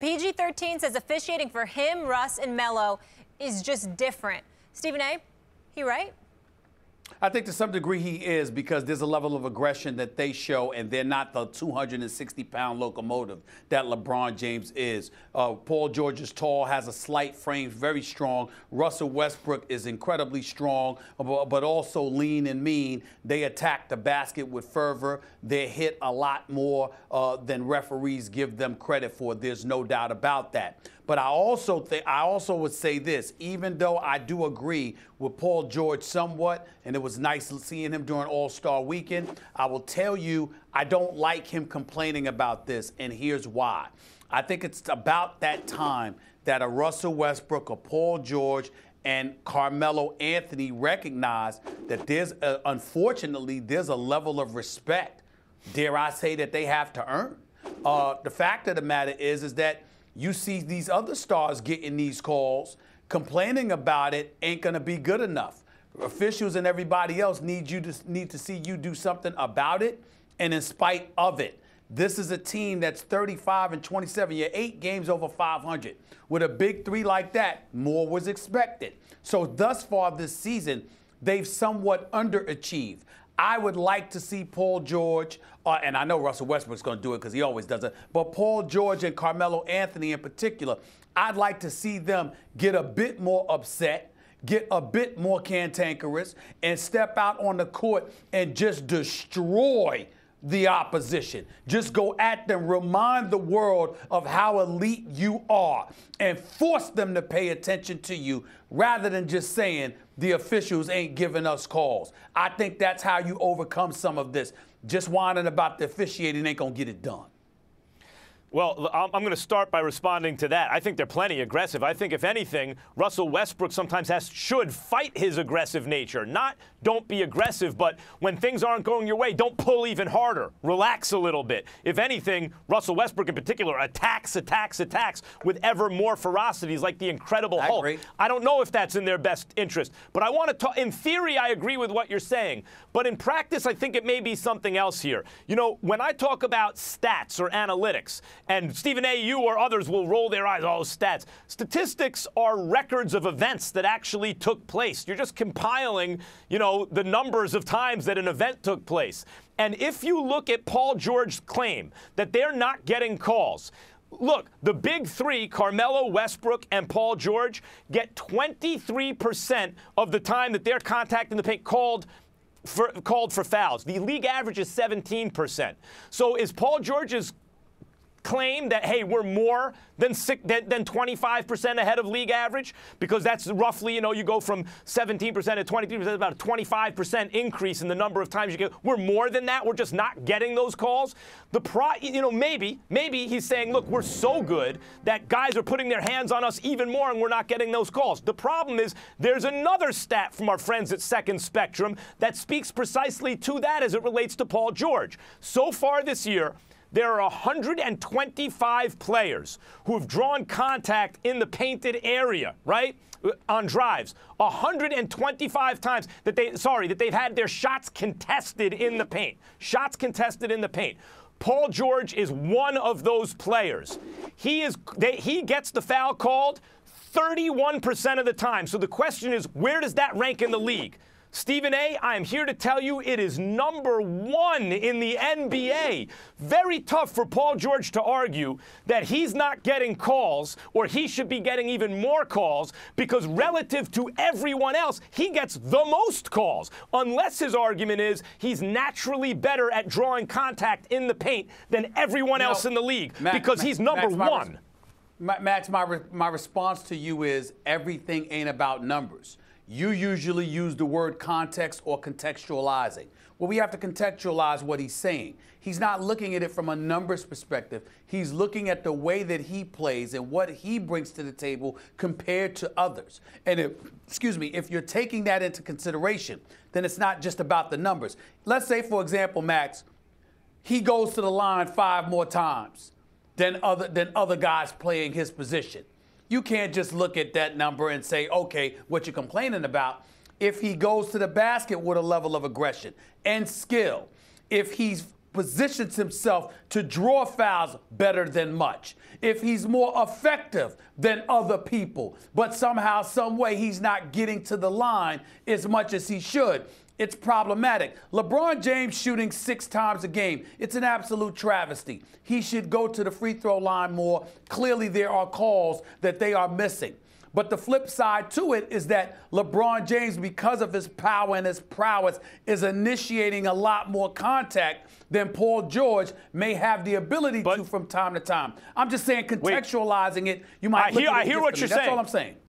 PG-13 says officiating for him, Russ, and Melo is just different. Stephen A., he right? I think to some degree he is, because there's a level of aggression that they show, and they're not the 260-pound locomotive that LeBron James is. Paul George is tall, has a slight frame, very strong. Russell Westbrook is incredibly strong, but also lean and mean. They attack the basket with fervor. They hit a lot more than referees give them credit for. There's no doubt about that. But I also would say this, even though I do agree with Paul George somewhat, and it was nice seeing him during All-Star Weekend, I will tell you I don't like him complaining about this, and here's why. I think it's about that time that a Russell Westbrook, a Paul George, and Carmelo Anthony recognize that unfortunately, there's a level of respect, dare I say, that they have to earn. The fact of the matter is that you see these other stars getting these calls, complaining about it ain't going to be good enough. Officials and everybody else need to see you do something about it, and in spite of it. This is a team that's 35-27. You're 8 games over 500. With a big three like that, more was expected. So thus far this season, they've somewhat underachieved. I would like to see Paul George, and I know Russell Westbrook's going to do it because he always does it, but Paul George and Carmelo Anthony in particular, I'd like to see them get a bit more upset, get a bit more cantankerous, and step out on the court and just destroy the opposition. Just go at them, remind the world of how elite you are, and force them to pay attention to you rather than just saying the officials ain't giving us calls. I think that's how you overcome some of this. Just whining about the officiating ain't gonna get it done. Well, I'm going to start by responding to that. I think they're plenty aggressive. I think, if anything, Russell Westbrook sometimes should fight his aggressive nature. Not don't be aggressive, but when things aren't going your way, don't pull even harder. Relax a little bit. If anything, Russell Westbrook in particular attacks with ever more ferocities, like the Incredible Hulk. I don't know if that's in their best interest. But I want to talk, in theory, I agree with what you're saying. But in practice, I think it may be something else here. You know, when I talk about stats or analytics, and Stephen A., you or others will roll their eyes, oh, stats. Statistics are records of events that actually took place. You're just compiling, you know, the numbers of times that an event took place. And if you look at Paul George's claim that they're not getting calls, look, the big three, Carmelo, Westbrook, and Paul George, get 23% of the time that they're contacting the paint called for fouls. The league average is 17%. So is Paul George's claim that, hey, we're more than 25% ahead of league average, because that's roughly, you know, you go from 17% to 23%, about a 25% increase in the number of times you get. We're more than that. We're just not getting those calls. You know, maybe he's saying, look, we're so good that guys are putting their hands on us even more, and we're not getting those calls. The problem is there's another stat from our friends at Second Spectrum that speaks precisely to that as it relates to Paul George. So far this year, there are 125 players who have drawn contact in the painted area, right, on drives. 125 times that they've had their shots contested in the paint. Shots contested in the paint. Paul George is one of those players. He gets the foul called 31% of the time. So the question is, where does that rank in the league? Stephen A., I am here to tell you it is number 1 in the NBA. Very tough for Paul George to argue that he's not getting calls, or he should be getting even more calls, because relative to everyone else, he gets the most calls. Unless his argument is he's naturally better at drawing contact in the paint than everyone else in the league, because he's number 1. Max, my response to you is everything ain't about numbers. You usually use the word context or contextualizing. Well, we have to contextualize what he's saying. He's not looking at it from a numbers perspective. He's looking at the way that he plays and what he brings to the table compared to others. And if you're taking that into consideration, then it's not just about the numbers. Let's say, for example, Max, he goes to the line 5 more times than other guys playing his position. You can't just look at that number and say, okay, what you're complaining about. If he goes to the basket with a level of aggression and skill, if he's positions himself to draw fouls better than much, if he's more effective than other people, but somehow, some way he's not getting to the line as much as he should, it's problematic. LeBron James shooting 6 times a game. It's an absolute travesty. He should go to the free throw line more. Clearly, there are calls that they are missing. But the flip side to it is that LeBron James, because of his power and his prowess, is initiating a lot more contact than Paul George may have the ability to from time to time. I'm just saying, contextualizing it, you might look at it I hear what you're saying. That's all I'm saying.